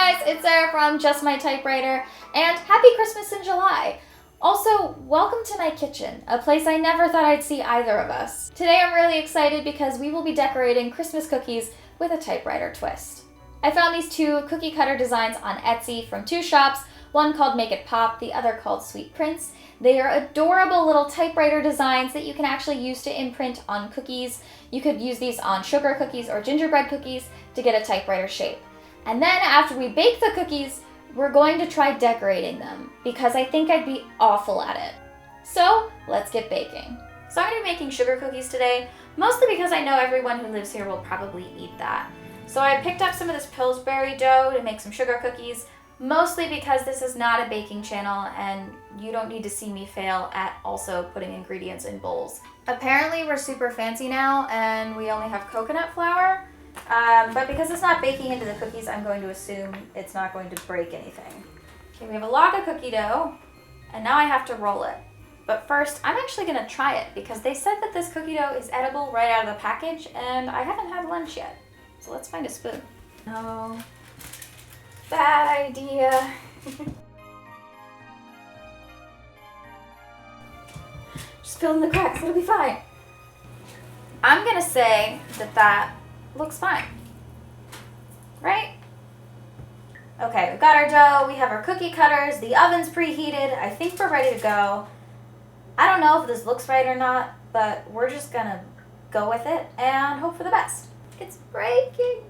guys, it's Sarah from Just My Typewriter, and happy Christmas in July. Also, welcome to my kitchen, a place I never thought I'd see either of us. Today I'm really excited because we will be decorating Christmas cookies with a typewriter twist. I found these two cookie cutter designs on Etsy from two shops, one called Make It Pop, the other called SweetPrints. They are adorable little typewriter designs that you can actually use to imprint on cookies. You could use these on sugar cookies or gingerbread cookies to get a typewriter shape. And then after we bake the cookies, we're going to try decorating them because I think I'd be awful at it. So let's get baking. So I'm going to be making sugar cookies today, mostly because I know everyone who lives here will probably eat that. So I picked up some of this Pillsbury dough to make some sugar cookies, mostly because this is not a baking channel and you don't need to see me fail at also putting ingredients in bowls. Apparently we're super fancy now and we only have coconut flour. But because it's not baking into the cookies, I'm going to assume it's not going to break anything. Okay, we have a log of cookie dough, and now I have to roll it. But first, I'm actually going to try it because they said that this cookie dough is edible right out of the package, and I haven't had lunch yet. So let's find a spoon. No, bad idea. Just fill in the cracks, it'll be fine. I'm going to say that looks fine, right? Okay, we've got our dough, we have our cookie cutters, the oven's preheated, I think we're ready to go. I don't know if this looks right or not, but we're just gonna go with it and hope for the best. It's breaking.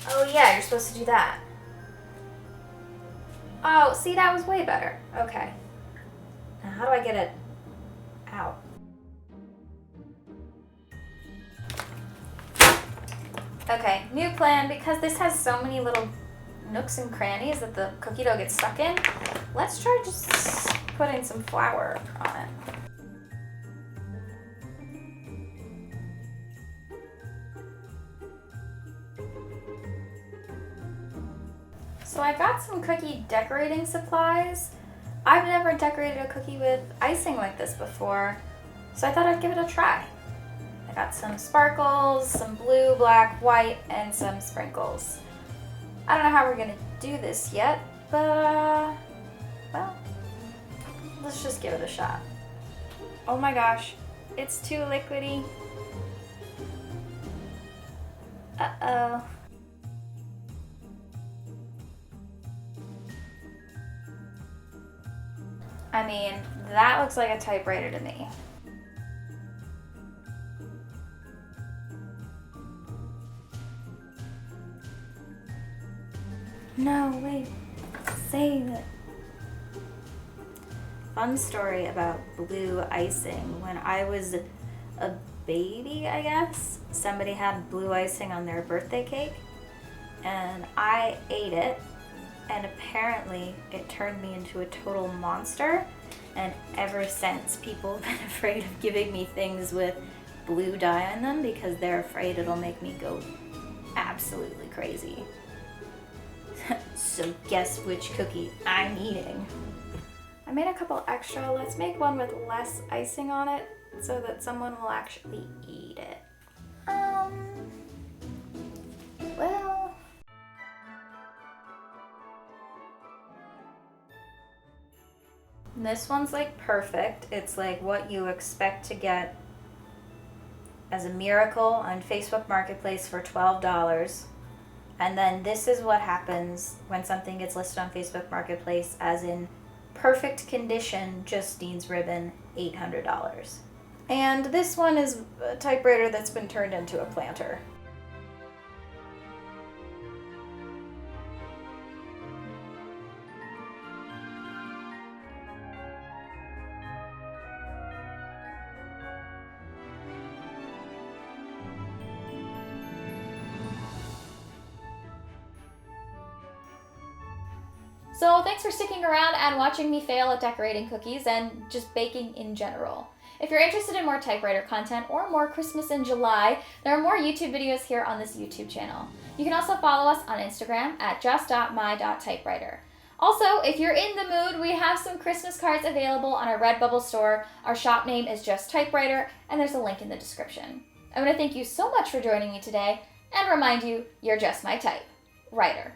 Oh yeah, you're supposed to do that. Oh, see, that was way better. Okay. Now how do I get it out? Okay, new plan, because this has so many little nooks and crannies that the cookie dough gets stuck in, let's try just putting some flour on it. So I got some cookie decorating supplies. I've never decorated a cookie with icing like this before, so I thought I'd give it a try. I got some sparkles, some blue, black, white, and some sprinkles. I don't know how we're gonna do this yet, but, well, let's just give it a shot. Oh my gosh, it's too liquidy. Uh-oh. I mean, that looks like a typewriter to me. No, wait, save it. Fun story about blue icing. When I was a baby, I guess, somebody had blue icing on their birthday cake, and I ate it, and apparently it turned me into a total monster, and ever since people have been afraid of giving me things with blue dye on them because they're afraid it'll make me go absolutely crazy. So guess which cookie I'm eating. I made a couple extra. Let's make one with less icing on it so that someone will actually eat it. Well. This one's like perfect. It's like what you expect to get as a miracle on Facebook Marketplace for $12. And then this is what happens when something gets listed on Facebook Marketplace as in perfect condition, just needs ribbon, $800. And this one is a typewriter that's been turned into a planter. So thanks for sticking around and watching me fail at decorating cookies and just baking in general. If you're interested in more typewriter content or more Christmas in July, there are more YouTube videos here on this YouTube channel. You can also follow us on Instagram at just.my.typewriter. Also, if you're in the mood, we have some Christmas cards available on our Redbubble store. Our shop name is Just Typewriter, and there's a link in the description. I want to thank you so much for joining me today and remind you, you're just my type. Writer.